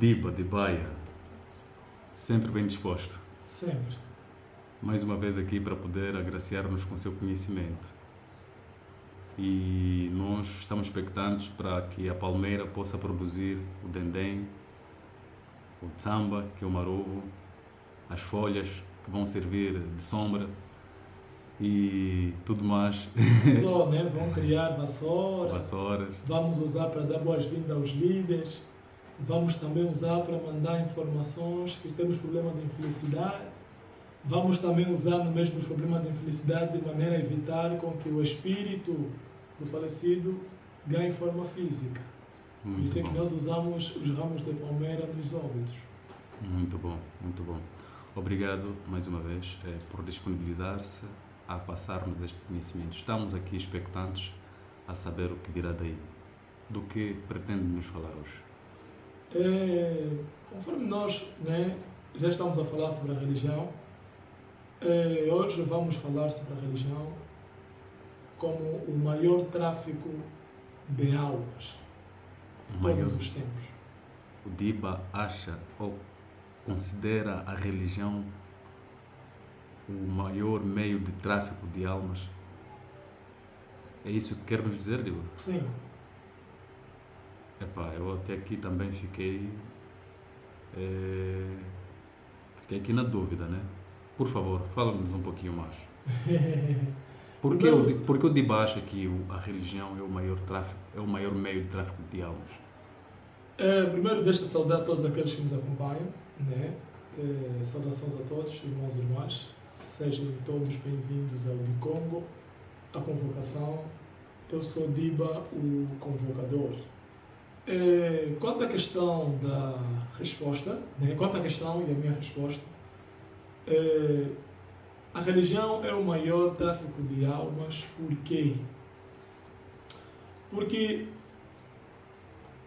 Diba, de Baia, sempre bem disposto. Sempre. Mais uma vez aqui para poder agraciar-nos com seu conhecimento. E nós estamos expectantes para que a palmeira possa produzir o dendém, o tsamba, que é o marovo, as folhas que vão servir de sombra e tudo mais. Só, né? Vão criar vassoura. Vassouras. Vamos usar para dar boas-vindas aos líderes. Vamos também usar para mandar informações que temos problema de infelicidade. Vamos também usar no mesmo os problemas de infelicidade de maneira a evitar com que o espírito do falecido ganhe forma física. Por isso é que nós usamos os ramos de palmeira nos óbitos. Muito bom, muito bom. Obrigado mais uma vez por disponibilizar-se a passar-nos este conhecimento. Estamos aqui expectantes a saber o que virá daí. Do que pretende nos falar hoje? Conforme nós, né, já estamos a falar sobre a religião, hoje vamos falar sobre a religião como o maior tráfico de almas de todos os tempos. O Diba acha ou considera a religião o maior meio de tráfico de almas? É isso que quer nos dizer, Diba? Sim. Epá, eu até aqui também fiquei aqui na dúvida, né? Por favor, fala-nos um pouquinho mais. Por que o Diba acha que a religião é o maior tráfico, é o maior meio de tráfico de almas? Primeiro, deixa saudar todos aqueles que nos acompanham, né? Saudações a todos, irmãos e irmãs. Sejam todos bem-vindos ao de Congo, a convocação. Eu sou Diba, o convocador. Quanto à questão da resposta, né? Quanto à questão e a minha resposta, a religião é o maior tráfico de almas. Por quê? Porque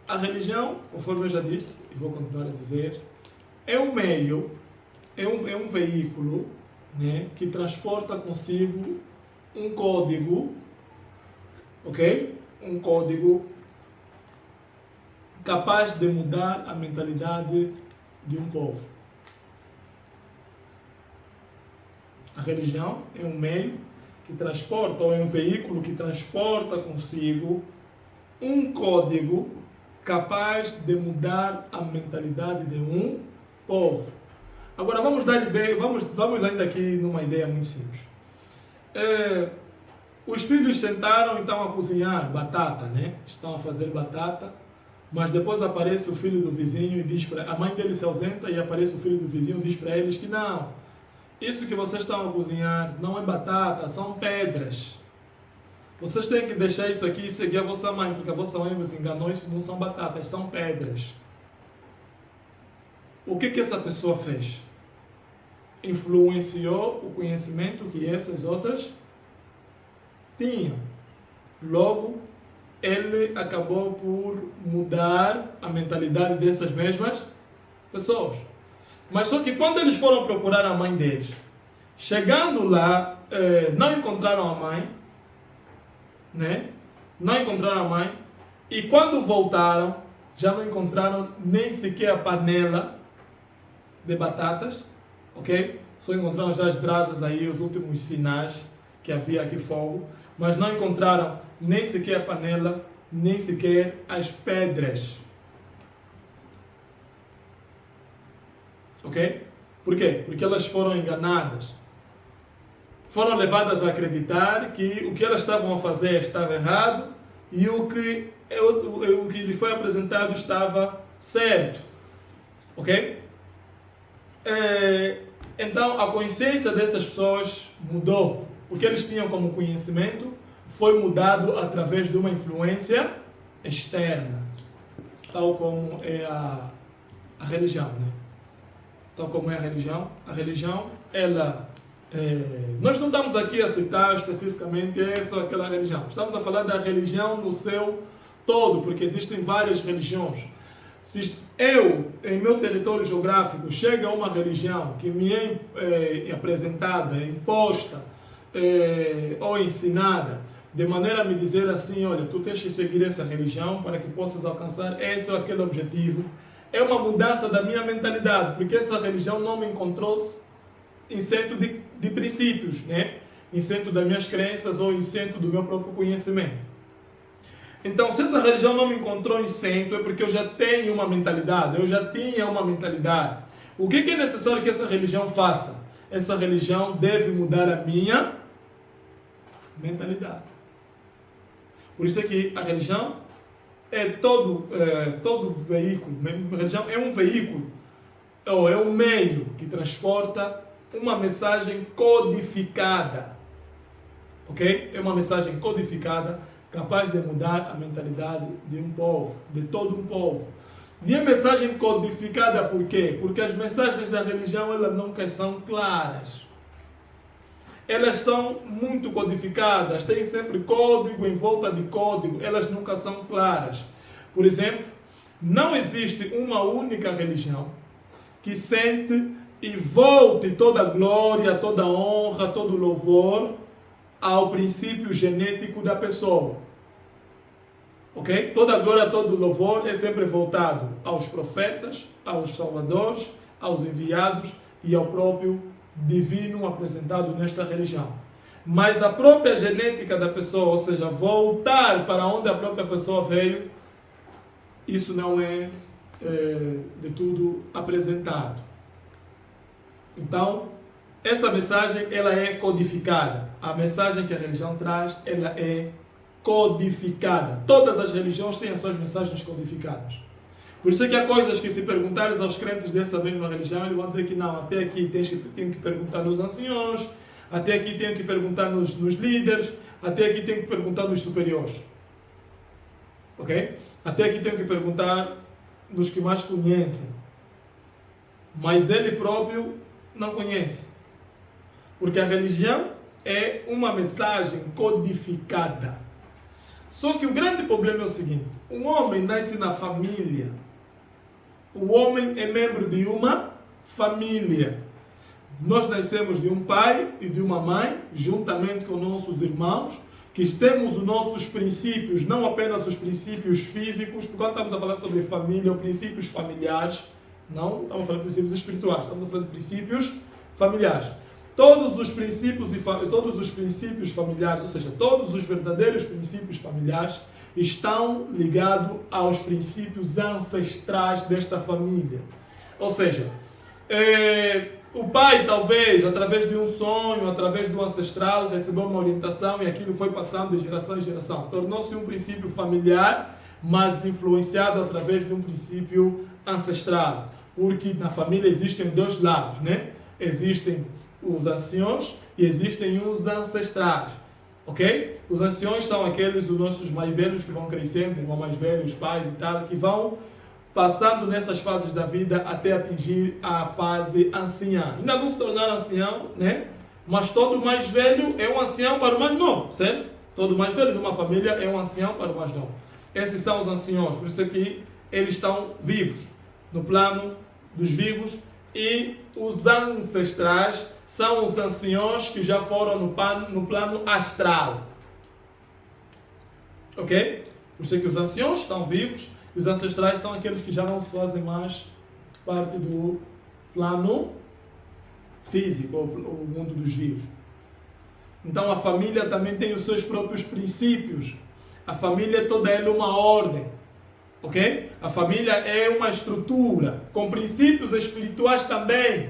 a religião, conforme eu já disse, e vou continuar a dizer, é um meio, é um veículo, né, que transporta consigo um código, ok? Um código capaz de mudar a mentalidade de um povo. A religião é um meio que transporta, ou é um veículo que transporta consigo um código capaz de mudar a mentalidade de um povo. Agora vamos dar ideia, vamos ainda aqui numa ideia muito simples. Os filhos sentaram e estão a cozinhar batata, né? Estão a fazer batata, mas depois aparece o filho do vizinho e diz para a mãe dele se ausenta e aparece o filho do vizinho e diz para eles que não, isso que vocês estão a cozinhar não é batata, são pedras. Vocês têm que deixar isso aqui e seguir a vossa mãe, porque a vossa mãe vos enganou, isso não são batatas, são pedras. O que essa pessoa fez? Influenciou o conhecimento que essas outras tinham. Logo, ele acabou por mudar a mentalidade dessas mesmas pessoas. Mas só que quando eles foram procurar a mãe deles, chegando lá, não encontraram a mãe, né? Não encontraram a mãe, e quando voltaram, já não encontraram nem sequer a panela de batatas, ok? Só encontraram já as brasas aí, os últimos sinais que havia aqui fogo, mas não encontraram nem sequer a panela, nem sequer as pedras. Ok? Por quê? Porque elas foram enganadas. Foram levadas a acreditar que o que elas estavam a fazer estava errado e o que lhe foi apresentado estava certo. Ok? Então a consciência dessas pessoas mudou. O que eles tinham como conhecimento foi mudado através de uma influência externa, tal como é a religião, né? Tal como é a religião, ela... nós não estamos aqui a citar especificamente essa ou aquela religião. Estamos a falar da religião no seu todo, porque existem várias religiões. Se eu, em meu território geográfico, chega uma religião que me é apresentada, imposta ou ensinada, de maneira a me dizer assim, olha, tu tens que seguir essa religião para que possas alcançar esse ou aquele objetivo, é uma mudança da minha mentalidade, porque essa religião não me encontrou em centro de princípios, né? Em centro das minhas crenças ou em centro do meu próprio conhecimento. Então, se essa religião não me encontrou em centro, é porque eu já tenho uma mentalidade, eu já tinha uma mentalidade. O que é necessário que essa religião faça? Essa religião deve mudar a minha mentalidade. Por isso é que a religião é todo veículo. A religião é um veículo, ou é um meio que transporta uma mensagem codificada. Ok? É uma mensagem codificada capaz de mudar a mentalidade de um povo, de todo um povo. E a mensagem codificada por quê? Porque as mensagens da religião elas nunca são claras. Elas são muito codificadas, têm sempre código em volta de código, elas nunca são claras. Por exemplo, não existe uma única religião que sente e volte toda a glória, toda a honra, todo o louvor ao princípio genético da pessoa. Ok? Toda a glória, todo o louvor é sempre voltado aos profetas, aos salvadores, aos enviados e ao próprio divino apresentado nesta religião. Mas a própria genética da pessoa, ou seja, voltar para onde a própria pessoa veio, isso não é de tudo apresentado. Então, essa mensagem ela é codificada. A mensagem que a religião traz, ela é codificada. Todas as religiões têm essas mensagens codificadas. Por isso é que há coisas que, se perguntares aos crentes dessa mesma religião, eles vão dizer que não, até aqui tenho que perguntar nos anciãos, até aqui tenho que perguntar nos líderes, até aqui tenho que perguntar nos superiores. Ok? Até aqui tenho que perguntar nos que mais conhecem. Mas ele próprio não conhece. Porque a religião é uma mensagem codificada. Só que o grande problema é o seguinte: um homem nasce na família. O homem é membro de uma família. Nós nascemos de um pai e de uma mãe, juntamente com nossos irmãos, que temos os nossos princípios, não apenas os princípios físicos, porque quando estamos a falar sobre família ou princípios familiares, não estamos a falar de princípios espirituais, estamos a falar de princípios familiares. Todos os princípios familiares, ou seja, todos os verdadeiros princípios familiares, estão ligados aos princípios ancestrais desta família. Ou seja, o pai, talvez, através de um sonho, através do ancestral, recebeu uma orientação e aquilo foi passando de geração em geração. Tornou-se um princípio familiar, mas influenciado através de um princípio ancestral. Porque na família existem dois lados, né? Existem os anciões e existem os ancestrais. Ok? Os anciões são aqueles, os nossos mais velhos que vão crescendo, irmãos mais velhos, os pais e tal, que vão passando nessas fases da vida até atingir a fase anciã. Ainda não se tornar ancião, né? Mas todo mais velho é um ancião para o mais novo, certo? Todo mais velho de uma família é um ancião para o mais novo. Esses são os anciões, por isso que eles estão vivos, no plano dos vivos, e os ancestrais são os anciões que já foram no plano astral. Ok? Por isso que os anciões estão vivos e os ancestrais são aqueles que já não se fazem mais parte do plano físico, ou o mundo dos vivos. Então a família também tem os seus próprios princípios. A família é toda ela uma ordem. Ok? A família é uma estrutura com princípios espirituais também.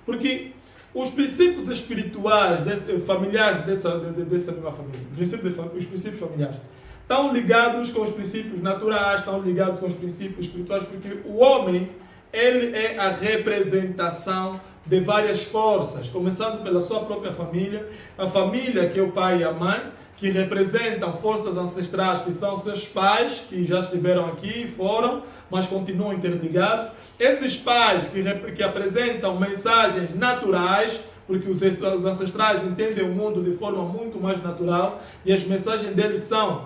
Porque os princípios espirituais familiares dessa mesma família, os princípios familiares, estão ligados com os princípios naturais, estão ligados com os princípios espirituais, porque o homem, ele é a representação de várias forças, começando pela sua própria família, a família que é o pai e a mãe, que representam forças ancestrais, que são seus pais, que já estiveram aqui e foram, mas continuam interligados. Esses pais que apresentam mensagens naturais, porque os ancestrais entendem o mundo de forma muito mais natural, e as mensagens deles são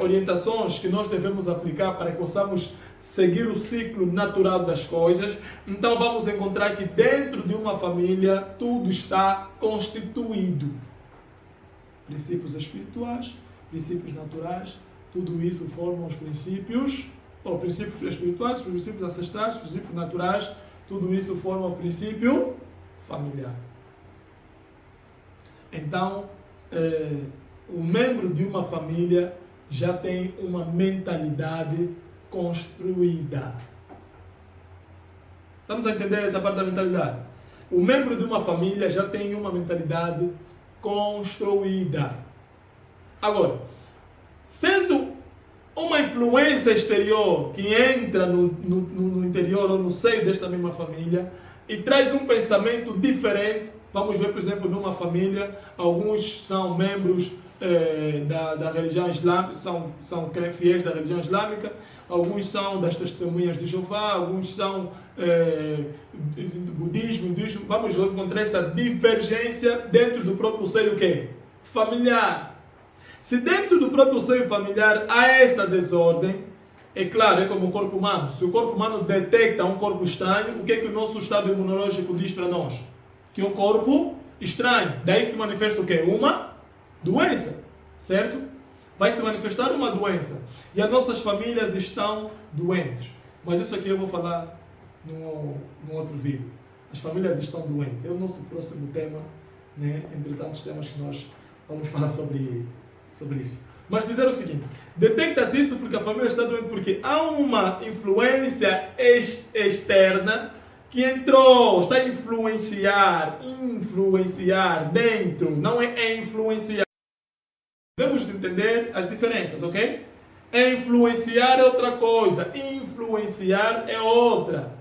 orientações que nós devemos aplicar para que possamos seguir o ciclo natural das coisas. Então vamos encontrar que dentro de uma família tudo está constituído. Princípios espirituais, princípios naturais, tudo isso formam os princípios ou princípios espirituais, princípios ancestrais, princípios naturais, tudo isso forma o princípio familiar. Então, o membro de uma família já tem uma mentalidade construída. Estamos a entender essa parte da mentalidade? O membro de uma família já tem uma mentalidade construída. Agora, sendo uma influência exterior que entra no interior ou no seio desta mesma família e traz um pensamento diferente, vamos ver, por exemplo, numa família, alguns são membros da religião islâmica, são fiéis da religião islâmica, alguns são das testemunhas de Jeová, alguns são do budismo, hinduísmo. Vamos encontrar essa divergência dentro do próprio seio familiar. Se dentro do próprio seio familiar há essa desordem, é claro, é como o corpo humano. Se o corpo humano detecta um corpo estranho, o que é que o nosso estado imunológico diz para nós? Que é um corpo estranho. Daí se manifesta o quê? Uma doença, certo? Vai se manifestar uma doença. E as nossas famílias estão doentes. Mas isso aqui eu vou falar num outro vídeo. As famílias estão doentes. É o nosso próximo tema, né? Entre tantos temas que nós vamos falar sobre isso. Mas dizer o seguinte, detecta-se isso porque a família está doente, porque há uma influência externa que entrou, está a influenciar dentro, não é influenciar. Devemos entender as diferenças, ok? Influenciar é outra coisa, influenciar é outra.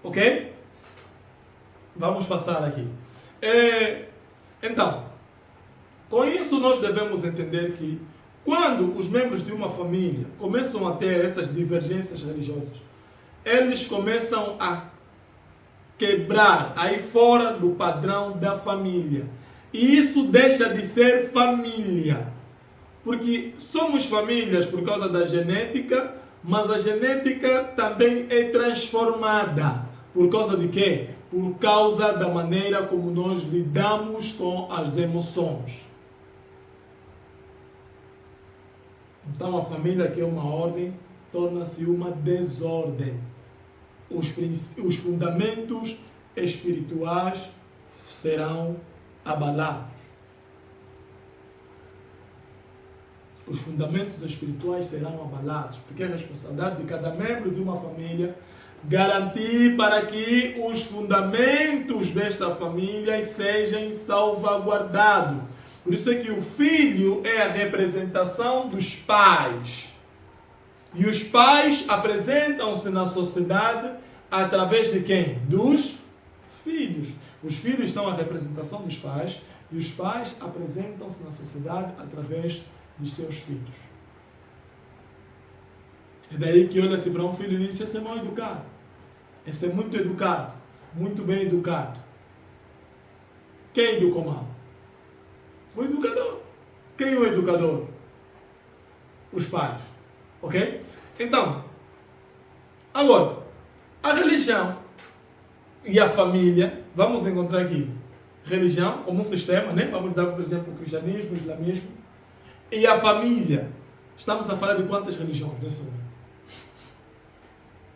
Ok? Vamos passar aqui. Então, com isso nós devemos entender que quando os membros de uma família começam a ter essas divergências religiosas, eles começam a quebrar aí fora do padrão da família. E isso deixa de ser família. Porque somos famílias por causa da genética, mas a genética também é transformada. Por causa de quê? Por causa da maneira como nós lidamos com as emoções. Então a família, que é uma ordem, torna-se uma desordem. Os fundamentos espirituais serão abalados. Os fundamentos espirituais serão abalados, porque é a responsabilidade de cada membro de uma família garantir para que os fundamentos desta família sejam salvaguardados. Por isso é que o filho é a representação dos pais. E os pais apresentam-se na sociedade através de quem? Dos filhos. Os filhos são a representação dos pais e os pais apresentam-se na sociedade através dos seus filhos. É daí que olha-se para um filho e diz: esse é mal educado. Esse é muito educado, muito bem educado. Quem educou mal? O educador. Quem é o educador? Os pais. Ok? Então, agora, a religião e a família, vamos encontrar aqui religião como um sistema, né? Vamos dar, por exemplo, o cristianismo, o islamismo, e a família. Estamos a falar de quantas religiões nesse momento?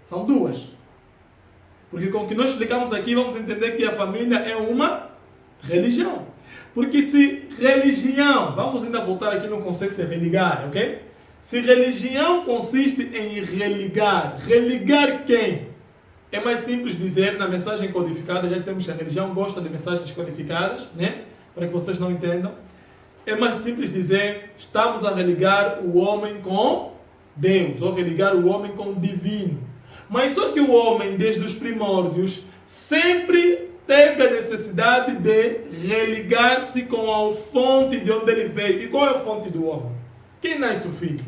São duas. Porque com o que nós explicamos aqui, vamos entender que a família é uma religião. Porque se religião, vamos ainda voltar aqui no conceito de religar, ok? Se religião consiste em religar, religar quem? É mais simples dizer na mensagem codificada, já dissemos que a religião gosta de mensagens codificadas, né? Para que vocês não entendam. É mais simples dizer, estamos a religar o homem com Deus, ou religar o homem com o divino. Mas só que o homem, desde os primórdios, sempre teve a necessidade de religar-se com a fonte de onde ele veio. E qual é a fonte do homem? Quem nasce o filho?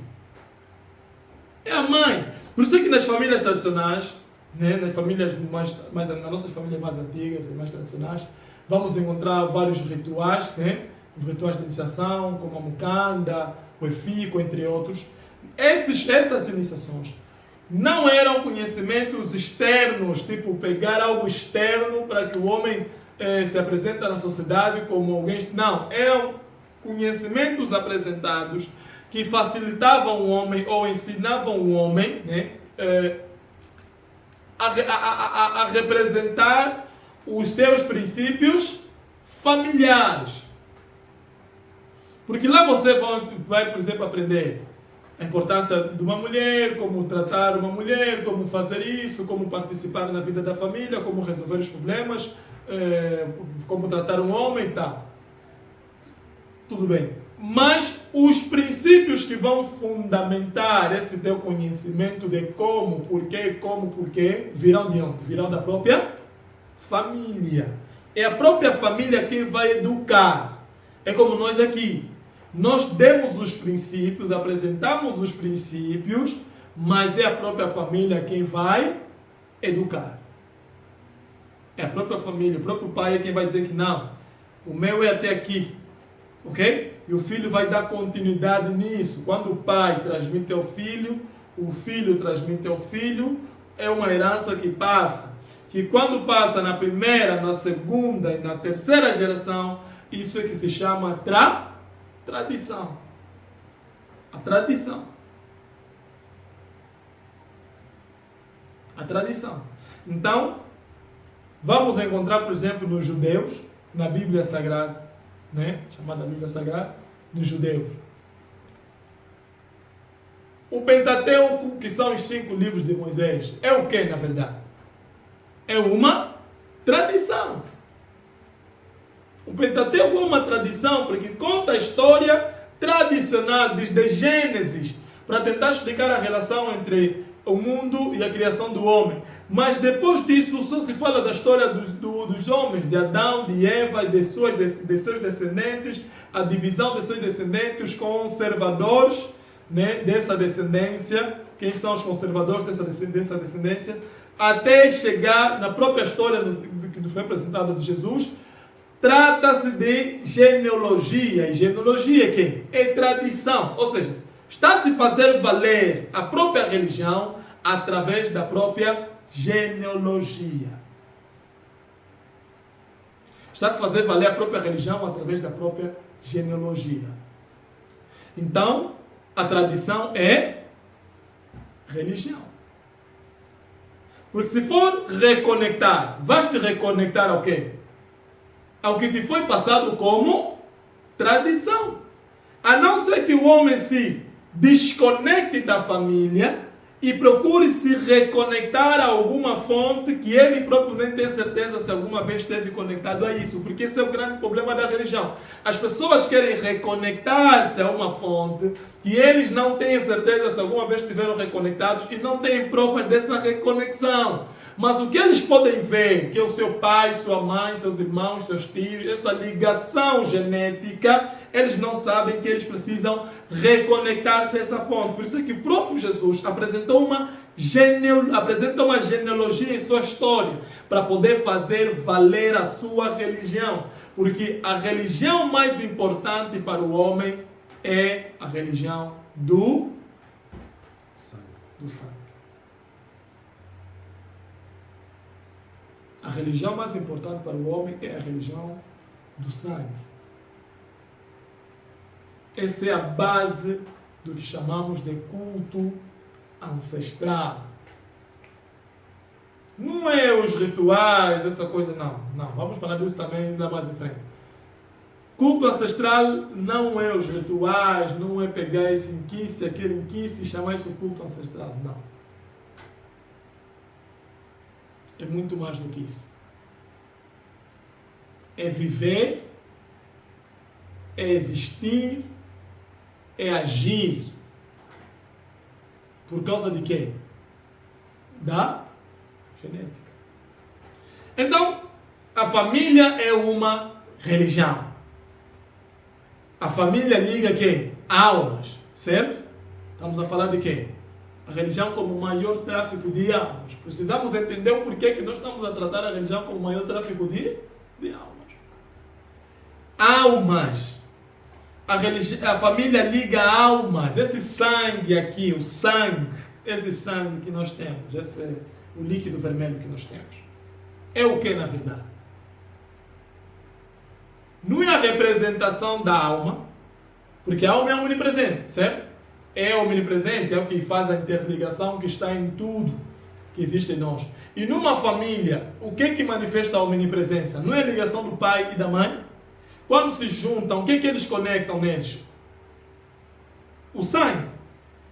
É a mãe. Por isso é que nas famílias tradicionais, né, nas nossas famílias mais antigas e mais tradicionais, vamos encontrar vários rituais, né? Os rituais de iniciação, como a mucanda, o efico, entre outros. Essas iniciações não eram conhecimentos externos, tipo pegar algo externo para que o homem se apresente na sociedade como alguém. Não, eram conhecimentos apresentados que facilitavam o homem ou ensinavam o homem, né, a representar os seus princípios familiares. Porque lá você vai, por exemplo, aprender a importância de uma mulher, como tratar uma mulher, como fazer isso, como participar na vida da família, como resolver os problemas, como tratar um homem e tal. Tudo bem. Mas os princípios que vão fundamentar esse teu conhecimento de como, porquê, virão de onde? Virão da própria família. É a própria família quem vai educar. É como nós aqui. Nós demos os princípios, apresentamos os princípios, mas é a própria família quem vai educar. É a própria família, o próprio pai é quem vai dizer que não, o meu é até aqui, ok? E o filho vai dar continuidade nisso. Quando o pai transmite ao filho, o filho transmite ao filho, é uma herança que passa. Que quando passa na primeira, na segunda e na terceira geração, isso é que se chama tradição. A tradição. A tradição. Então, vamos encontrar, por exemplo, nos judeus, na Bíblia Sagrada, né? Chamada Bíblia Sagrada, nos judeus. O Pentateuco, que são os 5 livros de Moisés, é o que, na verdade? É uma tradição. O Pentateuco é uma tradição porque conta a história tradicional desde Gênesis para tentar explicar a relação entre o mundo e a criação do homem. Mas depois disso só se fala da história dos homens, de Adão, de Eva e de seus descendentes, a divisão de seus descendentes, os conservadores, né, dessa descendência. Quem são os conservadores dessa descendência? Até chegar na própria história que nos foi apresentada de Jesus. Trata-se de genealogia. E genealogia é quê? É tradição. Ou seja, está-se a fazer valer a própria religião através da própria genealogia. Está-se a fazer valer a própria religião através da própria genealogia. Então, a tradição é religião. Porque se for reconectar, vais te reconectar ao quê? Ao que te foi passado como tradição. A não ser que o homem se desconecte da família e procure se reconectar a alguma fonte que ele próprio nem tem certeza se alguma vez esteve conectado a isso. Porque esse é o grande problema da religião. As pessoas querem reconectar-se a uma fonte que eles não têm certeza se alguma vez estiveram reconectados e não têm provas dessa reconexão. Mas o que eles podem ver, que é o seu pai, sua mãe, seus irmãos, seus tios, essa ligação genética, eles não sabem que eles precisam reconectar-se a essa fonte. Por isso é que o próprio Jesus apresenta uma genealogia em sua história, para poder fazer valer a sua religião. Porque a religião mais importante para o homem é a religião do sangue. A religião mais importante para o homem é a religião do sangue. Essa é a base do que chamamos de culto ancestral. Não é os rituais, essa coisa, não. Vamos falar disso também lá mais em frente. Culto ancestral não é os rituais, não é pegar esse inquice, aquele inquice e chamar isso de culto ancestral, não. É muito mais do que isso. É viver, é existir, é agir. Por causa de quê? Da genética. Então, a família é uma religião. A família liga quê? Almas, certo? Estamos a falar de quê? A religião como o maior tráfico de almas. Precisamos entender o porquê que nós estamos a tratar a religião como o maior tráfico de almas. Almas. A família liga almas. Esse sangue aqui, o sangue, esse sangue que nós temos, esse é o líquido vermelho que nós temos, é o que na verdade? Não é a representação da alma, Porque a alma é onipresente, certo? É omnipresente, é o que faz a interligação que está em tudo que existe em nós. E numa família, o que manifesta a omnipresença? Não é a ligação do pai e da mãe? Quando se juntam, o que eles conectam neles? O sangue.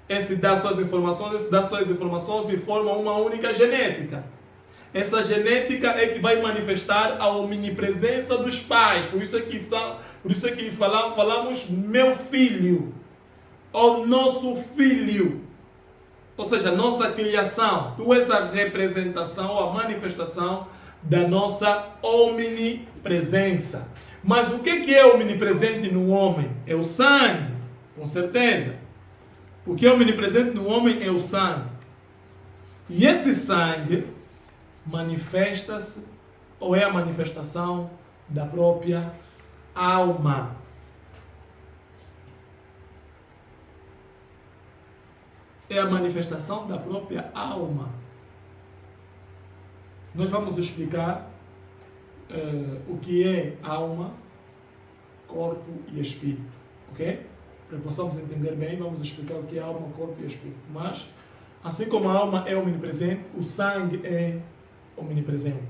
Esse dá suas informações e forma uma única genética. Essa genética é que vai manifestar a omnipresença dos pais. Por isso é que falamos meu filho, ou nosso filho. Ou seja, nossa criação. Tu és a representação, a manifestação da nossa omnipresença. Mas o que é omnipresente no homem? É o sangue, com certeza. O que é omnipresente no homem é o sangue. E esse sangue manifesta-se, ou é a manifestação da própria alma. É a manifestação da própria alma. Nós vamos explicar o que é alma, corpo e espírito, ok? Para que possamos entender bem, vamos explicar o que é alma, corpo e espírito. Mas, assim como a alma é omnipresente, o sangue é omnipresente.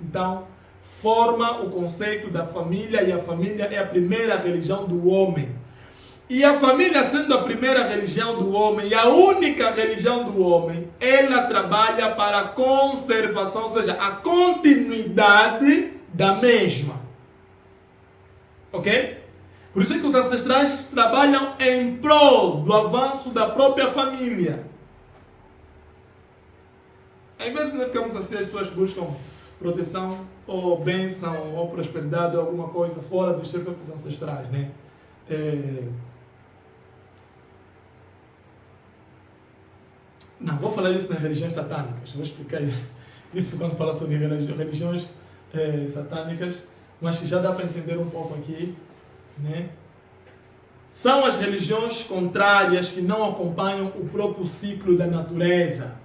Então, forma o conceito da família, e a família é a primeira religião do homem. E a família, sendo a primeira religião do homem e a única religião do homem, ela trabalha para a conservação, ou seja, a continuidade da mesma. Ok? Por isso é que os ancestrais trabalham em prol do avanço da própria família. Às vezes nós ficamos assim, as pessoas buscam proteção, ou bênção, ou prosperidade, ou alguma coisa fora dos seus próprios ancestrais, né? Não, vou falar isso nas religiões satânicas. Vou explicar isso quando falar sobre religiões satânicas, mas que já dá para entender um pouco aqui, né? São as religiões contrárias que não acompanham o próprio ciclo da natureza,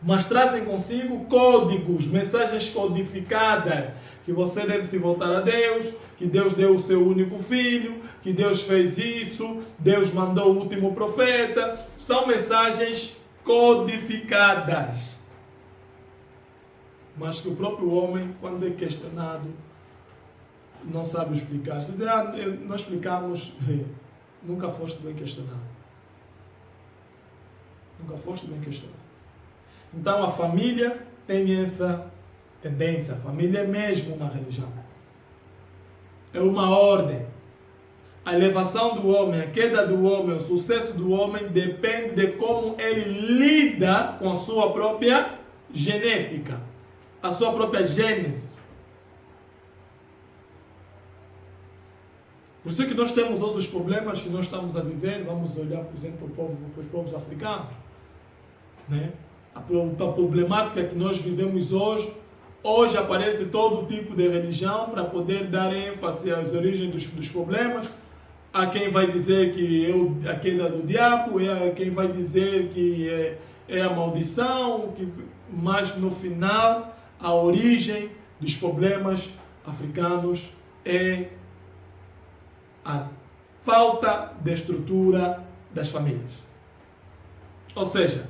mas trazem consigo códigos, mensagens codificadas, que você deve se voltar a Deus, que Deus deu o seu único filho, que Deus fez isso, Deus mandou o último profeta. São mensagens codificadas, mas que o próprio homem, quando é questionado, não sabe explicar. Se diz, nós explicamos, nunca foste bem questionado. Nunca foste bem questionado. Então a família tem essa tendência. A família é mesmo uma religião. É uma ordem. A elevação do homem, a queda do homem, o sucesso do homem depende de como ele lida com a sua própria genética, a sua própria gênese. Por isso que nós temos hoje os problemas que nós estamos a viver. Vamos olhar, por exemplo, para os povos africanos, né? A problemática que nós vivemos hoje. Hoje aparece todo tipo de religião para poder dar ênfase às origens dos problemas. Há quem vai dizer que é a queda do diabo, há quem vai dizer que é a maldição, mas no final a origem dos problemas africanos é a falta de estrutura das famílias. Ou seja,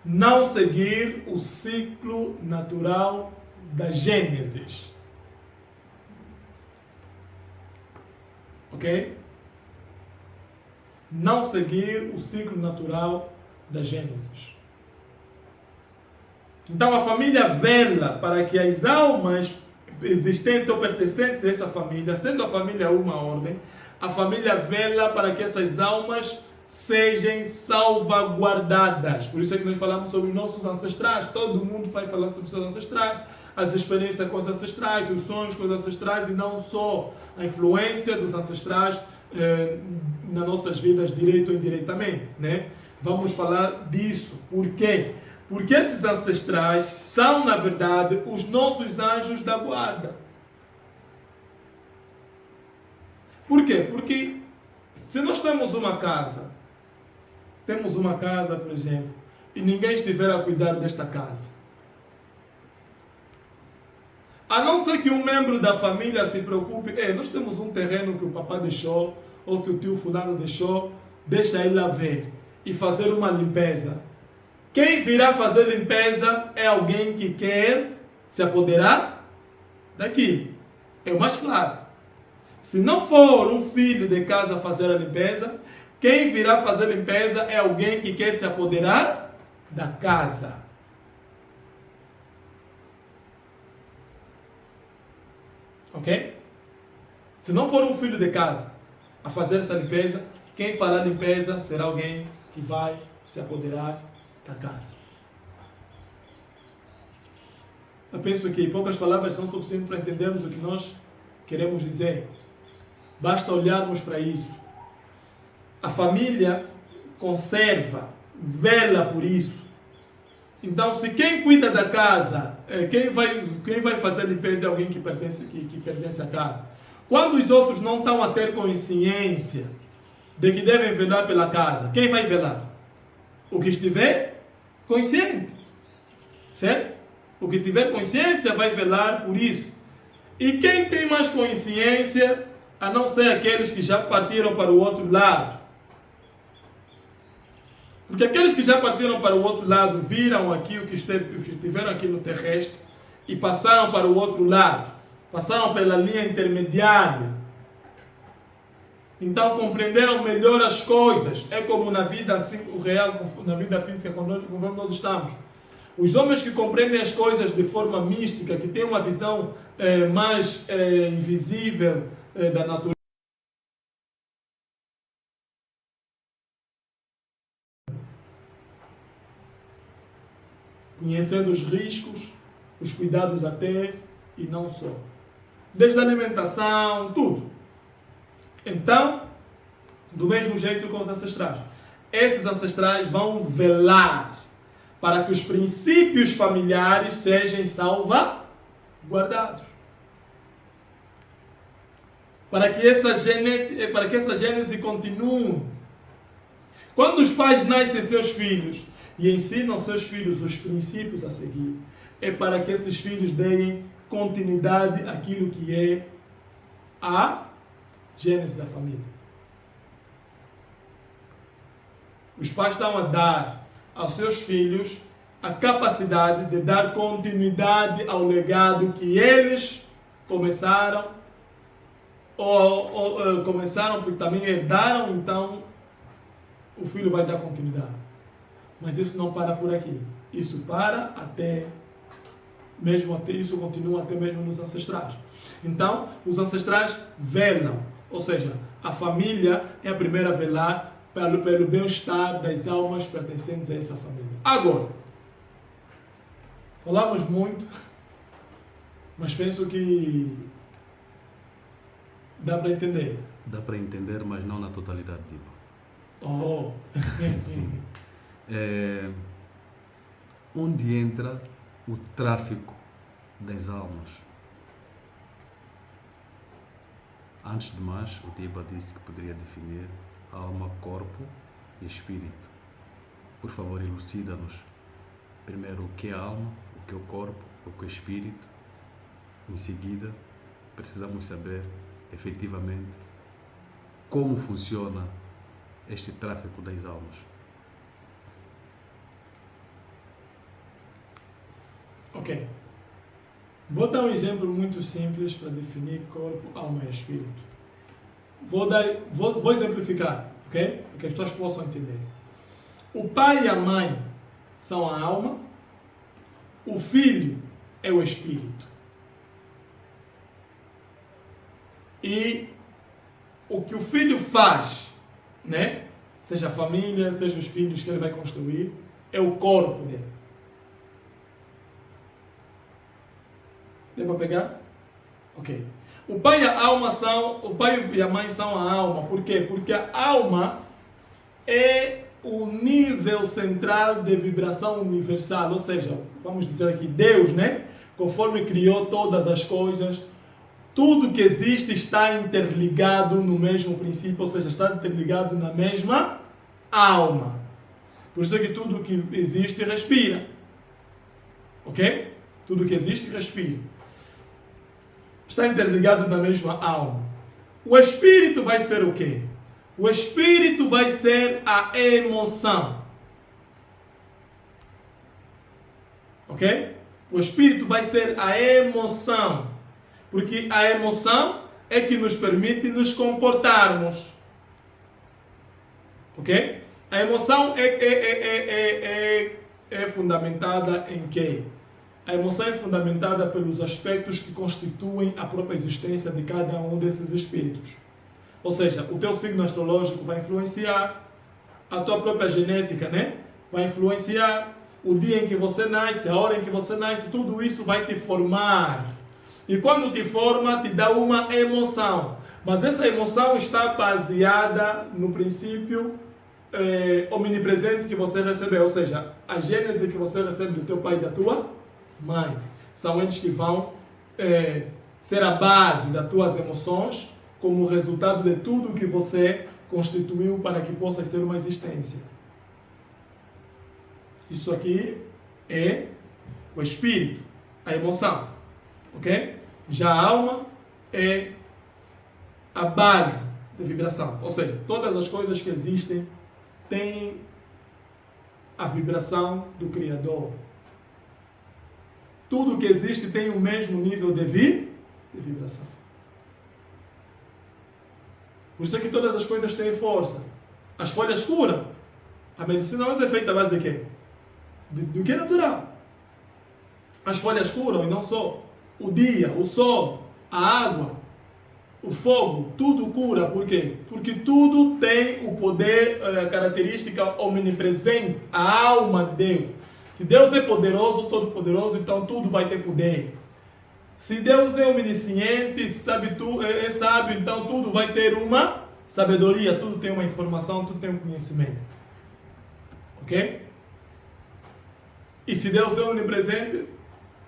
não seguir o ciclo natural da Gênesis. Ok? Não seguir o ciclo natural da Gênesis. Então a família vela para que as almas existentes ou pertencentes a essa família, sendo a família uma ordem, a família vela para que essas almas sejam salvaguardadas. Por isso é que nós falamos sobre nossos ancestrais. Todo mundo vai falar sobre seus ancestrais, as experiências com os ancestrais, os sonhos com os ancestrais, e não só a influência dos ancestrais nas nossas vidas, direito ou indiretamente, né? Vamos falar disso. Por quê? Porque esses ancestrais são, na verdade, os nossos anjos da guarda. Por quê? Porque se nós temos uma casa, por exemplo, e ninguém estiver a cuidar desta casa, a não ser que um membro da família se preocupe, nós temos um terreno que o papai deixou, ou que o tio fulano deixou, deixa ele lá ver e fazer uma limpeza. Quem virá fazer limpeza é alguém que quer se apoderar daquilo. É o mais claro. Se não for um filho de casa fazer a limpeza, quem virá fazer limpeza é alguém que quer se apoderar da casa. Ok? Se não for um filho de casa a fazer essa limpeza, quem fará a limpeza será alguém que vai se apoderar da casa. Eu penso que poucas palavras são suficientes para entendermos o que nós queremos dizer. Basta olharmos para isso. A família conserva, vela por isso. Então, se quem cuida da casa, quem vai fazer limpeza é alguém que pertence à casa. Quando os outros não estão a ter consciência de que devem velar pela casa, quem vai velar? O que estiver consciente. Certo? O que tiver consciência vai velar por isso. E quem tem mais consciência, a não ser aqueles que já partiram para o outro lado. Porque aqueles que já partiram para o outro lado viram aqui o que estiveram aqui no terrestre e passaram para o outro lado. Passaram pela linha intermediária. Então compreenderam melhor as coisas. É como na vida assim, o real, na vida física, conforme nós estamos. Os homens que compreendem as coisas de forma mística, que têm uma visão mais invisível da natureza, conhecendo os riscos, os cuidados a ter e não só. Desde a alimentação, tudo. Então, do mesmo jeito com os ancestrais. Esses ancestrais vão velar para que os princípios familiares sejam salvaguardados. Para que essa gênese continue. Quando os pais nascem seus filhos e ensinam seus filhos os princípios a seguir, é para que esses filhos deem continuidade àquilo que é a gênese da família. Os pais estão a dar aos seus filhos a capacidade de dar continuidade ao legado que eles começaram, começaram porque também herdaram, então o filho vai dar continuidade. Mas isso não para por aqui. Isso para isso continua até mesmo nos ancestrais. Então, os ancestrais velam, ou seja, a família é a primeira a velar pelo bem-estar das almas pertencentes a essa família. Agora, falamos muito, mas penso que dá para entender. Dá para entender, mas não na totalidade. Oh! Sim. Onde entra o tráfico das almas? Antes de mais, o Tiba disse que poderia definir alma, corpo e espírito. Por favor, elucida-nos primeiro o que é a alma, o que é o corpo, o que é o espírito. Em seguida, precisamos saber efetivamente como funciona este tráfico das almas. Ok. Vou dar um exemplo muito simples para definir corpo, alma e espírito. Vou exemplificar, ok? Para que as pessoas possam entender. O pai e a mãe são a alma, o filho é o espírito. E o que o filho faz, né? Seja a família, seja os filhos que ele vai construir, é o corpo dele. Deu para pegar? Ok. O pai e a mãe são a alma. Por quê? Porque a alma é o nível central de vibração universal. Ou seja, vamos dizer aqui, Deus, né? Conforme criou todas as coisas, tudo que existe está interligado no mesmo princípio, ou seja, está interligado na mesma alma. Por isso é que tudo que existe respira. Ok? Tudo que existe respira. Está interligado na mesma alma. O espírito vai ser o quê? O espírito vai ser a emoção. Ok? O espírito vai ser a emoção. Porque a emoção é que nos permite nos comportarmos. Ok? A emoção é fundamentada em quê? A emoção é fundamentada pelos aspectos que constituem a própria existência de cada um desses espíritos. Ou seja, o teu signo astrológico vai influenciar, a tua própria genética, né? Vai influenciar o dia em que você nasce, a hora em que você nasce, tudo isso vai te formar. E quando te forma, te dá uma emoção. Mas essa emoção está baseada no princípio omnipresente que você recebeu. Ou seja, a gênese que você recebe do teu pai e da tua mãe. São eles que vão ser a base das tuas emoções, como resultado de tudo que você constituiu para que possa ser uma existência. Isso aqui é o espírito, a emoção, ok? Já a alma é a base da vibração, ou seja, todas as coisas que existem têm a vibração do Criador. Tudo que existe tem o mesmo nível de vibração. Por isso é que todas as coisas têm força. As folhas curam. A medicina não é feita à base de quê? Do que é natural. As folhas curam e não só. O dia, o sol, a água, o fogo, tudo cura. Por quê? Porque tudo tem o poder, a característica omnipresente, a alma de Deus. Se Deus é poderoso, todo-poderoso, então tudo vai ter poder. Se Deus é onisciente, é sábio, então tudo vai ter uma sabedoria, tudo tem uma informação, tudo tem um conhecimento. Ok? E se Deus é onipresente,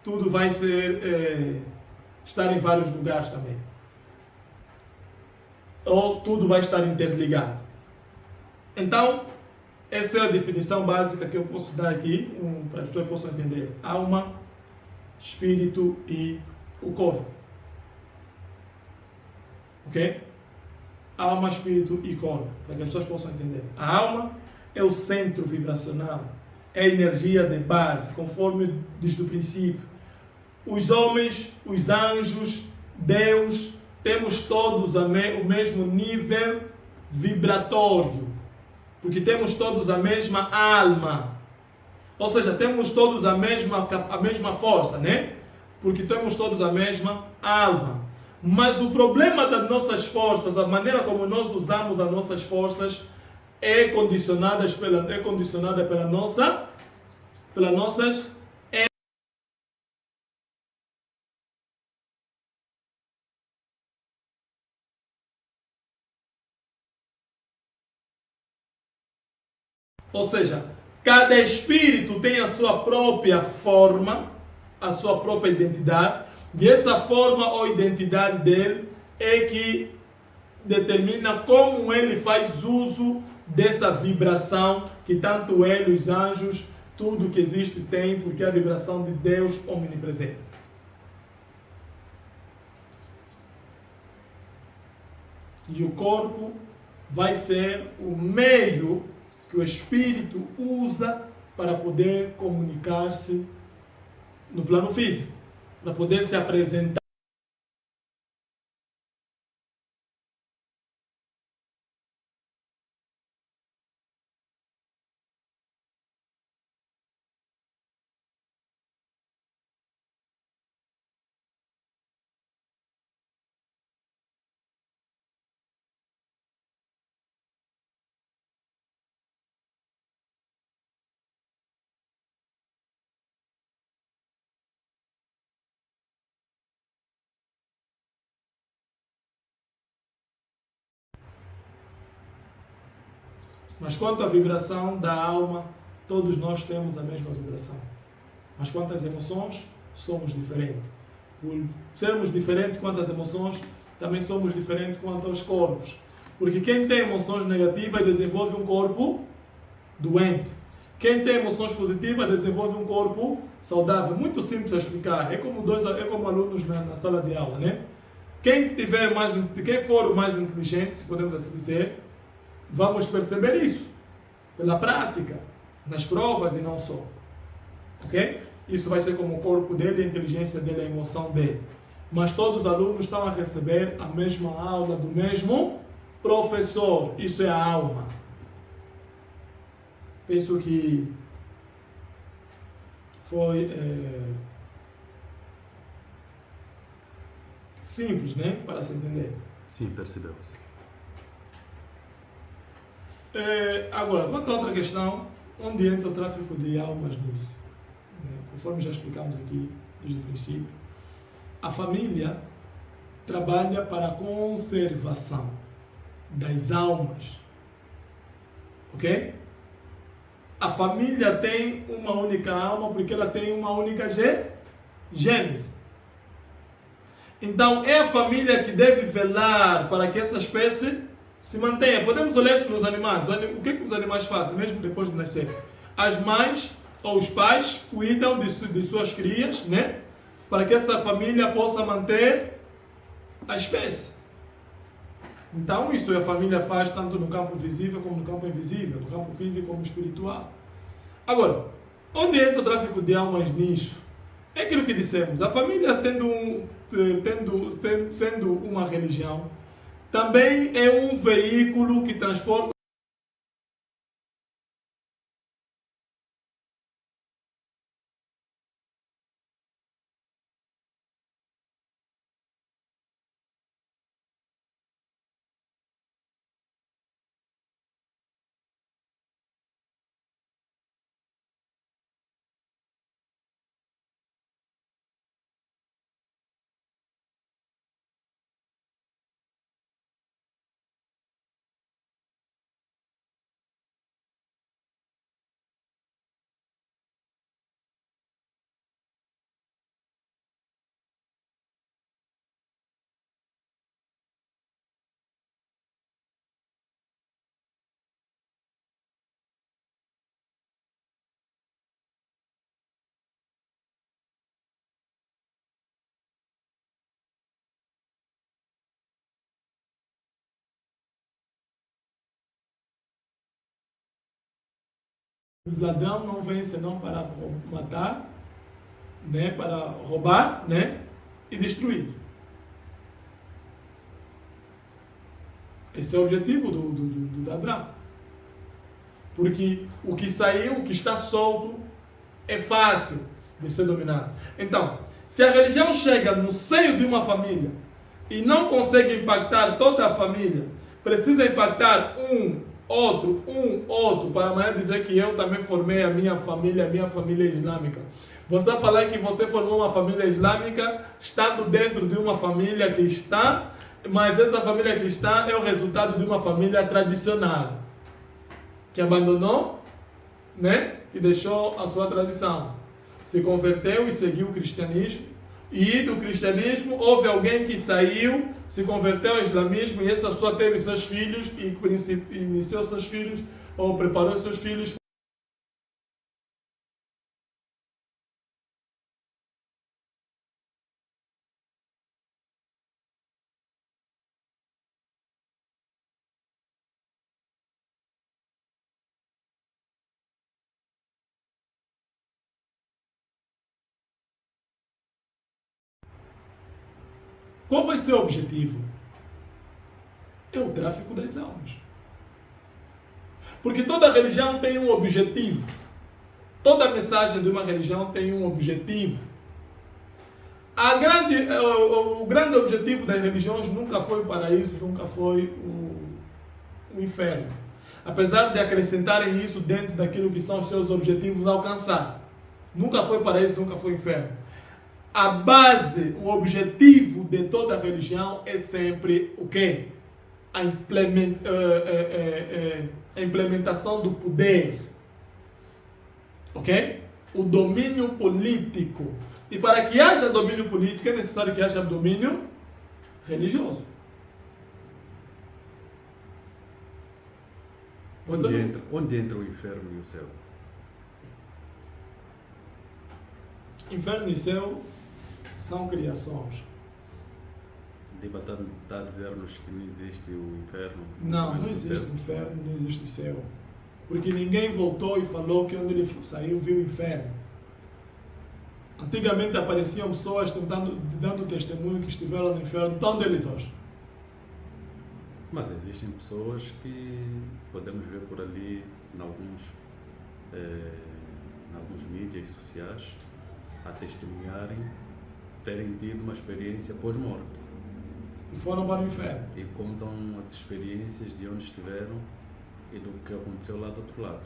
tudo vai estar em vários lugares também. Ou tudo vai estar interligado. Então, essa é a definição básica que eu posso dar aqui, para as pessoas possam entender. Alma, espírito e o corpo. Ok? Alma, espírito e corpo, para que as pessoas possam entender. A alma é o centro vibracional, é a energia de base, conforme diz do princípio. Os homens, os anjos, Deus, temos todos o mesmo nível vibratório, porque temos todos a mesma alma. Ou seja, temos todos a mesma força, né? Porque temos todos a mesma alma. Mas o problema das nossas forças, a maneira como nós usamos as nossas forças, é condicionada pelas nossas Ou seja, cada espírito tem a sua própria forma, a sua própria identidade, e essa forma ou identidade dele é que determina como ele faz uso dessa vibração que tanto ele, os anjos, tudo que existe tem, porque é a vibração de Deus omnipresente. E o corpo vai ser o meio que o espírito usa para poder comunicar-se no plano físico, para poder se apresentar. Mas quanto à vibração da alma, todos nós temos a mesma vibração. Mas quanto às emoções, somos diferentes. Por sermos diferentes quanto às emoções, também somos diferentes quanto aos corpos. Porque quem tem emoções negativas desenvolve um corpo doente. Quem tem emoções positivas desenvolve um corpo saudável. Muito simples a explicar. É como alunos na sala de aula, né? Quem for o mais inteligente, se podemos assim dizer, vamos perceber isso pela prática, nas provas e não só. Ok? Isso vai ser como o corpo dele, a inteligência dele, a emoção dele. Mas todos os alunos estão a receber a mesma aula do mesmo professor. Isso é a alma. Penso que foi simples, né? Para se entender. Sim, percebeu-se. Agora, quanto a outra questão, onde entra o tráfico de almas nisso? Conforme já explicamos aqui desde o princípio, a família trabalha para a conservação das almas. Ok? A família tem uma única alma porque ela tem uma única gênese. Então, é a família que deve velar para que essa espécie se mantenha. Podemos olhar isso nos animais. O que os animais fazem, mesmo depois de nascer? As mães ou os pais cuidam de suas crias, né? Para que essa família possa manter a espécie. Então, isso a família faz tanto no campo visível como no campo invisível, no campo físico como espiritual. Agora, onde entra o tráfico de almas nisso? É aquilo que dissemos. A família sendo uma religião, também é um veículo que transporta o ladrão não vem senão para matar, né, para roubar, né, e destruir. Esse é o objetivo do ladrão. Porque o que saiu, o que está solto, é fácil de ser dominado. Então, se a religião chega no seio de uma família e não consegue impactar toda a família, precisa impactar um outro, para amanhã dizer que eu também formei a minha família islâmica. Você está falando que você formou uma família islâmica estando dentro de uma família cristã, mas essa família cristã é o resultado de uma família tradicional, que abandonou, né? Que deixou a sua tradição, se converteu e seguiu o cristianismo, e do cristianismo houve alguém que saiu, se converteu ao islamismo, e essa pessoa teve seus filhos e iniciou seus filhos, ou preparou seus filhos. Qual vai ser o objetivo? É o tráfico das almas. Porque toda religião tem um objetivo. Toda mensagem de uma religião tem um objetivo. O grande objetivo das religiões nunca foi o paraíso, nunca foi o inferno. Apesar de acrescentarem isso dentro daquilo que são os seus objetivos a alcançar. Nunca foi paraíso, nunca foi inferno. A base, o objetivo de toda religião é sempre o quê? A implementação do poder. Ok? O domínio político. E para que haja domínio político é necessário que haja domínio religioso. Onde entra o inferno e o céu? Inferno e céu são criações. Diba está a dizer-nos que não existe o inferno. Não, mas não o existe céu. inferno, não existe céu. Porque ninguém voltou e falou que onde ele saiu viu o inferno. Antigamente apareciam pessoas dando testemunho que estiveram no inferno, estão deles hoje. Mas existem pessoas que podemos ver por ali em alguns mídias sociais a testemunharem terem tido uma experiência pós-morte E foram para o inferno. e contam as experiências de onde estiveram e do que aconteceu lá do outro lado.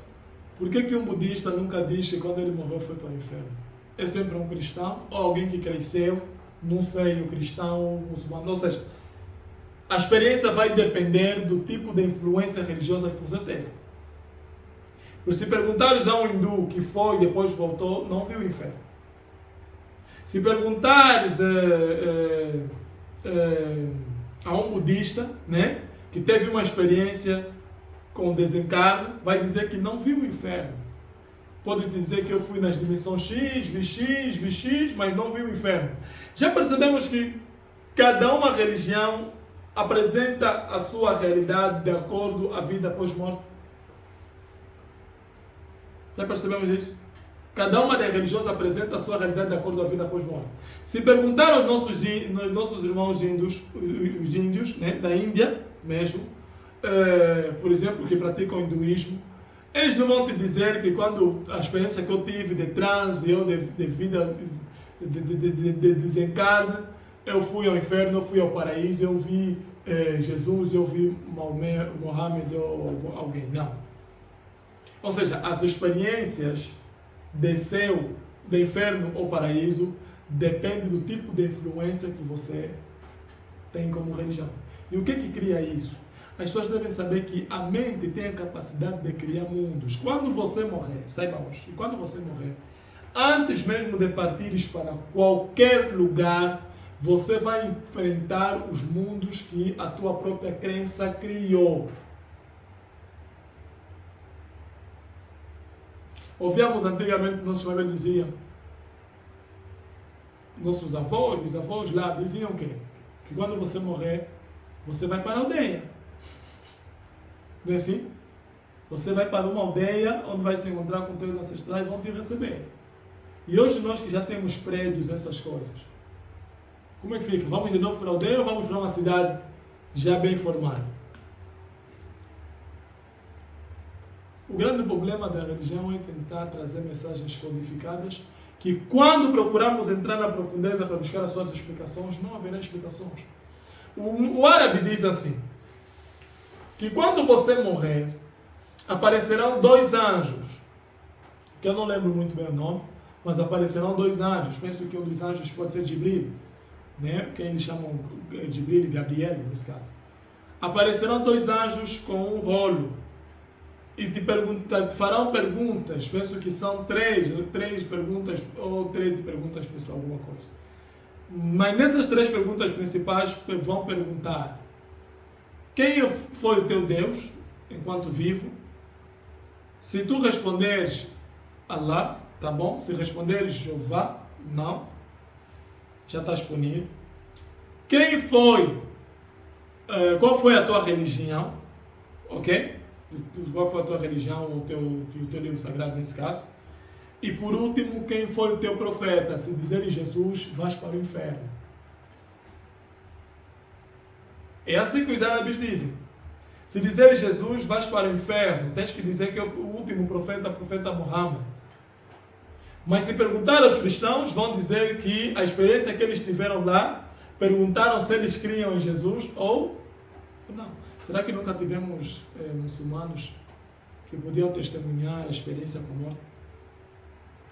Por que um budista nunca diz que quando ele morreu foi para o inferno? É sempre um cristão ou alguém que cresceu, não sei, o cristão, o muçulmano. Ou seja, a experiência vai depender do tipo de influência religiosa que você teve. Por se perguntares a um hindu que foi e depois voltou, não viu o inferno. Se perguntares a um budista, né, que teve uma experiência com desencarne, vai dizer que não viu o inferno. Pode dizer que eu fui nas dimensões X, vi X, mas não vi o inferno. Já percebemos que cada uma religião apresenta a sua realidade de acordo à vida após morte. Já percebemos isso? Cada uma das religiões apresenta a sua realidade de acordo à vida após morte. Se perguntar aos nossos irmãos índios, os índios, né, da Índia mesmo, por exemplo, que praticam hinduísmo, eles não vão te dizer que quando a experiência que eu tive de transe ou de vida de desencarne, eu fui ao inferno, eu fui ao paraíso, eu vi Jesus, eu vi Mohammed ou alguém. Não. Ou seja, as experiências de céu, de inferno ou paraíso depende do tipo de influência que você tem como religião. E o que cria isso? As pessoas devem saber que a mente tem a capacidade de criar mundos. Quando você morrer, saiba hoje, e quando você morrer, antes mesmo de partires para qualquer lugar, você vai enfrentar os mundos que a tua própria crença criou. Ouvíamos antigamente, nossos pais diziam, nossos avós, bisavós lá, diziam o quê? Que quando você morrer, você vai para a aldeia. Não é assim? Você vai para uma aldeia onde vai se encontrar com teus ancestrais e vão te receber. E hoje nós que já temos prédios, essas coisas, como é que fica? Vamos de novo para a aldeia ou vamos para uma cidade já bem formada? O grande problema da religião é tentar trazer mensagens codificadas que quando procuramos entrar na profundeza para buscar as suas explicações, não haverá explicações. O árabe diz assim, que quando você morrer, aparecerão dois anjos, que eu não lembro muito bem o nome, mas aparecerão dois anjos. Penso que um dos anjos pode ser Jibril, né? Que eles chamam Jibril e Gabriel, nesse caso. Aparecerão dois anjos com um rolo e te farão perguntas. Penso que são três perguntas ou 13 perguntas, penso alguma coisa. Mas nessas 3 perguntas principais vão perguntar: quem foi o teu Deus enquanto vivo? Se tu responderes Allah, tá bom? Se responderes Jeová, não. Já está punido. Quem foi? Qual foi a tua religião? Ok? Qual foi a tua religião, o teu livro sagrado nesse caso? E por último, quem foi o teu profeta? Se dizeres Jesus, vais para o inferno. É assim que os árabes dizem. Se dizeres Jesus, vais para o inferno. Tens que dizer que é o último profeta, o profeta Muhammad. Mas se perguntar aos cristãos, vão dizer que a experiência que eles tiveram lá, perguntaram se eles criam em Jesus ou não. Será que nunca tivemos muçulmanos que podiam testemunhar a experiência com a morte?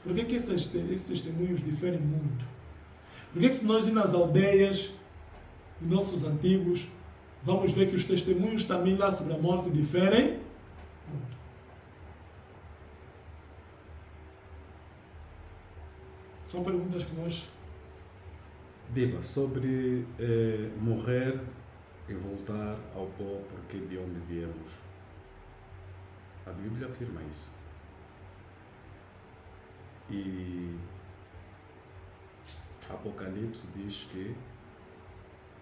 Por que esses testemunhos diferem muito? Por que se nós ir nas aldeias de nossos antigos, vamos ver que os testemunhos também lá sobre a morte diferem muito? São perguntas que nós... Diba, sobre morrer e voltar ao pó porque de onde viemos. A Bíblia afirma isso. E Apocalipse diz que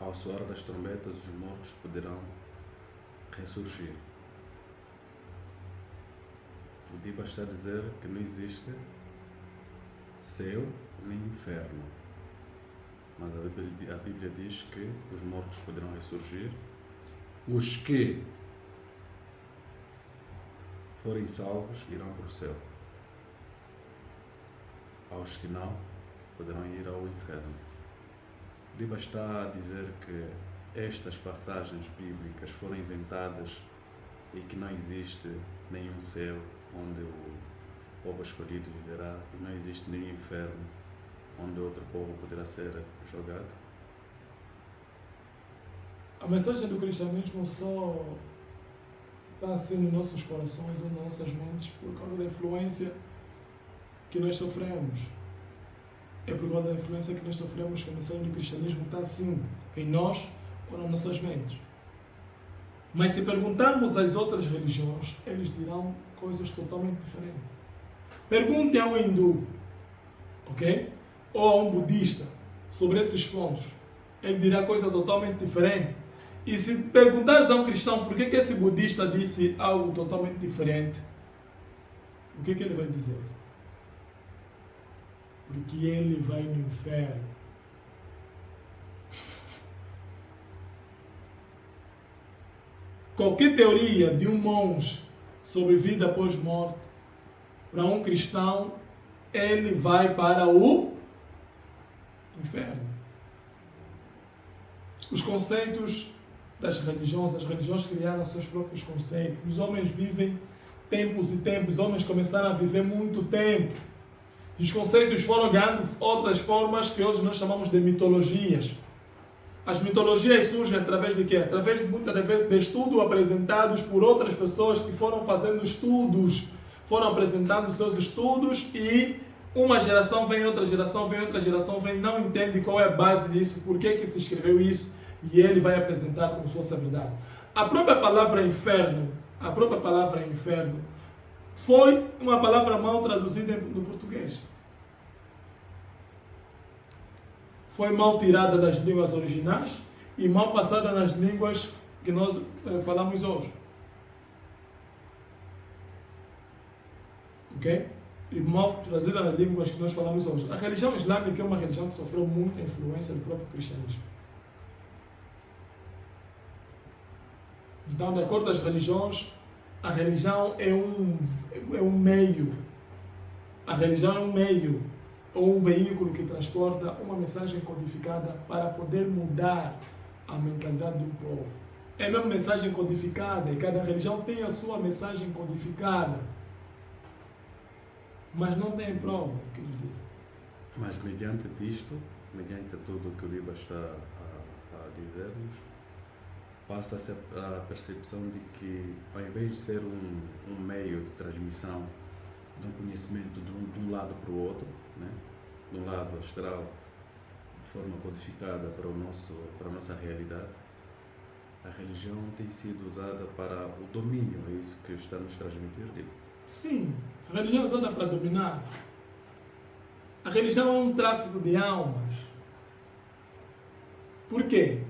Ao soar das trombetas, os mortos poderão ressurgir. O Diba está a dizer que não existe céu nem inferno. Mas a Bíblia diz que os mortos poderão ressurgir. Os que forem salvos irão para o céu. Aos que não, poderão ir ao inferno. Diba está a dizer que estas passagens bíblicas foram inventadas e que não existe nenhum céu onde o povo escolhido viverá e não existe nenhum inferno onde outro povo poderá ser jogado. A mensagem do cristianismo só está assim nos nossos corações ou nas nossas mentes por causa da influência que nós sofremos. É por causa da influência que nós sofremos que a mensagem do cristianismo está assim em nós ou nas nossas mentes. Mas se perguntarmos às outras religiões, eles dirão coisas totalmente diferentes. Pergunte a um hindu, ok? Ou a um budista sobre esses pontos. Ele dirá coisa totalmente diferente. E se perguntares a um cristão por que esse budista disse algo totalmente diferente, o que ele vai dizer? Porque ele vai no inferno. Qualquer teoria de um monge sobre vida após morte, para um cristão, ele vai para o inferno. Os conceitos das religiões, as religiões criaram seus próprios conceitos. Os homens vivem tempos e tempos, os homens começaram a viver muito tempo. E os conceitos foram ganhando outras formas que hoje nós chamamos de mitologias. As mitologias surgem através de quê? Através, muitas vezes, de estudos apresentados por outras pessoas que foram fazendo estudos, foram apresentando seus estudos e uma geração vem, outra geração vem, outra geração vem, não entende qual é a base disso, por que se escreveu isso, e ele vai apresentar como se fosse a verdade. A própria palavra inferno foi uma palavra mal traduzida no português. Foi mal tirada das línguas originais e mal passada nas línguas que nós falamos hoje. Ok? E mal trazida nas línguas que nós falamos hoje. A religião islâmica é uma religião que sofreu muita influência do próprio cristianismo. Então, de acordo com as religiões, a religião é um meio. A religião é um meio ou um veículo que transporta uma mensagem codificada para poder mudar a mentalidade de um povo. É a mesma mensagem codificada e cada religião tem a sua mensagem codificada. Mas não tem prova do que eles dizem. Mas mediante isto, mediante tudo o que o Diba está a dizer-nos, passa-se a percepção de que, ao invés de ser um meio de transmissão de um conhecimento de um lado para o outro, né? De um lado astral, de forma codificada para a nossa realidade, a religião tem sido usada para o domínio. É isso que está nos transmitir, Diba? Sim, a religião é usada para dominar. A religião é um tráfico de almas. Por quê?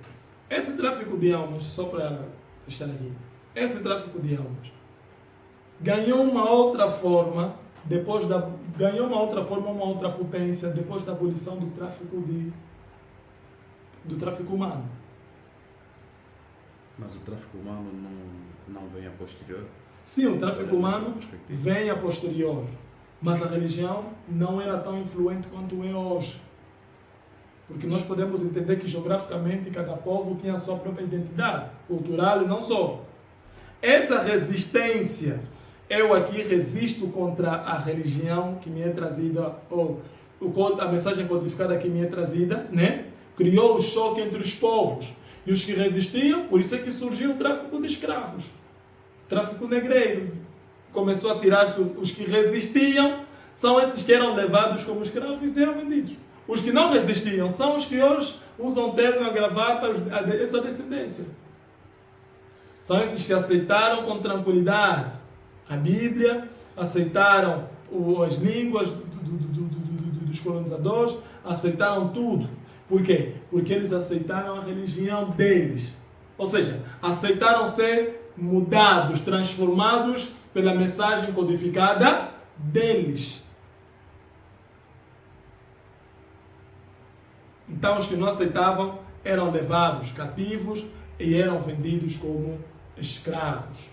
Esse tráfico de almas, só para fechar aqui, esse tráfico de almas ganhou uma outra forma, uma outra potência depois da abolição do tráfico humano. Mas o tráfico humano não vem a posterior? Sim, o tráfico humano vem a posterior, mas a religião não era tão influente quanto é hoje. Porque nós podemos entender que geograficamente cada povo tinha a sua própria identidade cultural e não só. Essa resistência, eu aqui resisto contra a religião que me é trazida, ou a mensagem codificada que me é trazida, né? Criou o choque entre os povos. E os que resistiam, por isso é que surgiu o tráfico de escravos. O tráfico negreiro. Começou a tirar os que resistiam, são esses que eram levados como escravos e eram vendidos. Os que não resistiam são os que hoje usam terno, a gravata, essa descendência. São esses que aceitaram com tranquilidade a Bíblia, aceitaram as línguas dos colonizadores, aceitaram tudo. Por quê? Porque eles aceitaram a religião deles. Ou seja, aceitaram ser mudados, transformados pela mensagem codificada deles. Então os que não aceitavam eram levados cativos e eram vendidos como escravos.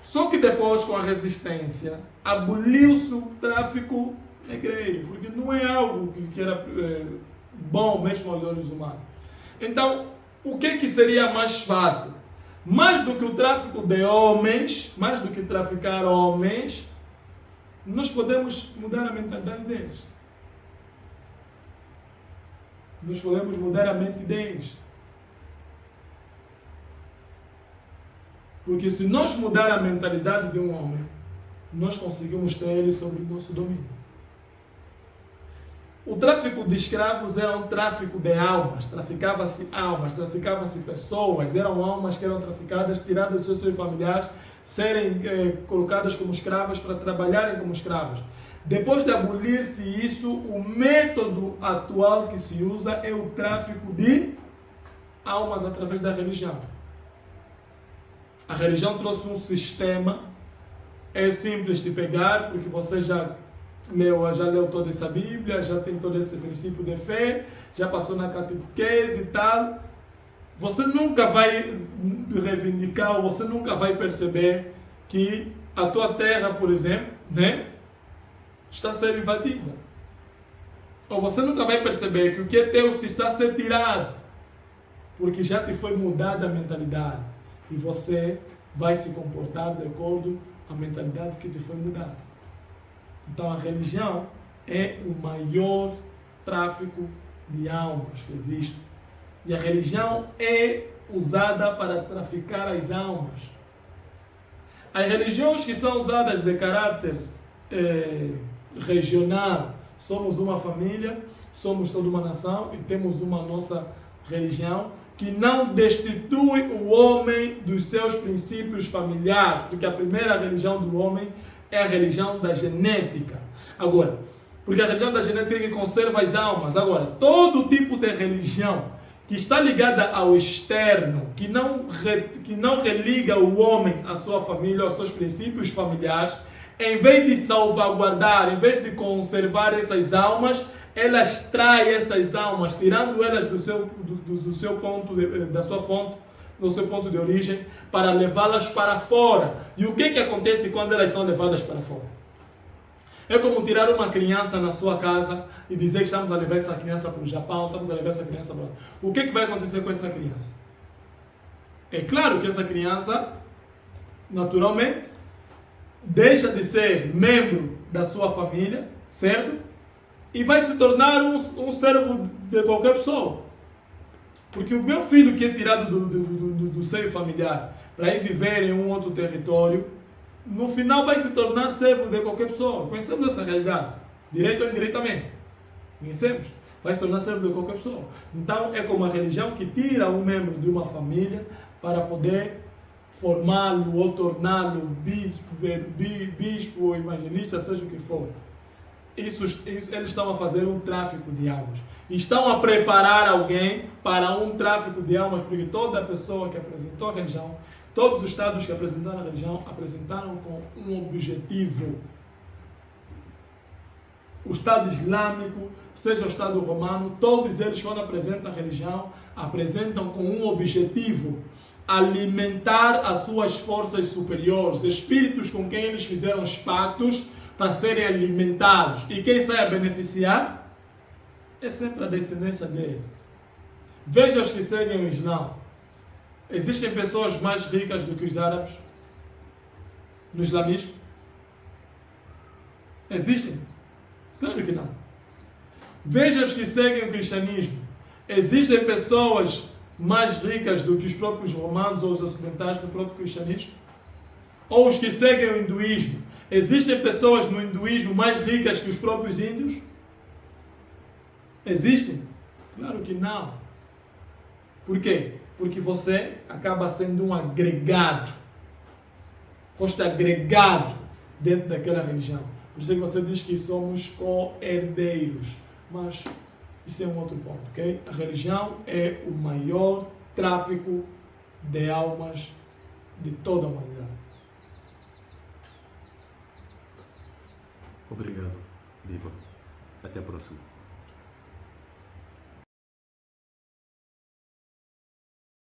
Só que depois, com a resistência, aboliu-se o tráfico negreiro, porque não é algo que era bom mesmo aos olhos humanos. Então, o que seria mais fácil? Mais do que o tráfico de homens, mais do que traficar homens, nós podemos mudar a mentalidade deles. Nós podemos mudar a mente deles. Porque se nós mudar a mentalidade de um homem, nós conseguimos ter ele sob o nosso domínio. O tráfico de escravos era um tráfico de almas, traficava-se pessoas, eram almas que eram traficadas, tiradas dos seus familiares, serem colocadas como escravas para trabalharem como escravas. Depois de abolir-se isso, o método atual que se usa é o tráfico de almas através da religião. A religião trouxe um sistema, é simples de pegar, porque você já leu toda essa Bíblia, já tem todo esse princípio de fé, já passou na catequese e tal. Você nunca vai reivindicar, você nunca vai perceber que a tua terra, por exemplo, né, está a ser invadida. Ou você nunca vai perceber que o que é teu está a ser tirado, porque já te foi mudada a mentalidade. E você vai se comportar de acordo com a mentalidade que te foi mudada. Então a religião é o maior tráfico de almas que existe. E a religião é usada para traficar as almas. As religiões que são usadas de caráter regional, somos uma família, somos toda uma nação e temos uma nossa religião que não destitui o homem dos seus princípios familiares, porque a primeira religião do homem é a religião da genética. Agora, porque a religião da genética é que conserva as almas. Agora, todo tipo de religião que está ligada ao externo, que não religa o homem à sua família, aos seus princípios familiares, em vez de salvaguardar, em vez de conservar essas almas, elas traem essas almas, tirando elas do seu ponto, da sua fonte, do seu ponto de origem, para levá-las para fora. E o que acontece quando elas são levadas para fora? É como tirar uma criança na sua casa e dizer que estamos a levar essa criança para o Japão, estamos a levar essa criança para... O que vai acontecer com essa criança? É claro que essa criança, naturalmente, deixa de ser membro da sua família, certo? E vai se tornar um servo de qualquer pessoa. Porque o meu filho que é tirado do seio familiar para ir viver em um outro território, no final vai se tornar servo de qualquer pessoa. Conhecemos essa realidade, direito ou indiretamente. Conhecemos. Vai se tornar servo de qualquer pessoa. Então é como a religião que tira um membro de uma família para poder formá-lo ou torná-lo bispo ou evangelista, seja o que for. Isso, eles estão a fazer um tráfico de almas. Estão a preparar alguém para um tráfico de almas, porque toda pessoa que apresentou a religião, todos os estados que apresentaram a religião, apresentaram com um objetivo. O Estado Islâmico, seja o Estado Romano, todos eles, quando apresentam a religião, apresentam com um objetivo: alimentar as suas forças superiores, espíritos com quem eles fizeram os pactos, para serem alimentados. E quem sai a beneficiar é sempre a descendência dele. Veja os que seguem o Islã. Existem pessoas mais ricas do que os árabes no islamismo? Existem? Claro que não. Veja os que seguem o cristianismo. Existem pessoas mais ricas do que os próprios romanos ou os ocidentais do próprio cristianismo? Ou os que seguem o hinduísmo? Existem pessoas no hinduísmo mais ricas que os próprios índios? Existem? Claro que não. Por quê? Porque você acaba sendo um agregado. Foste agregado dentro daquela religião. Por isso que você diz que somos co-herdeiros. Mas Isso é um outro ponto, ok? A religião é o maior tráfico de almas de toda a humanidade. Obrigado, Diva. Até a próxima.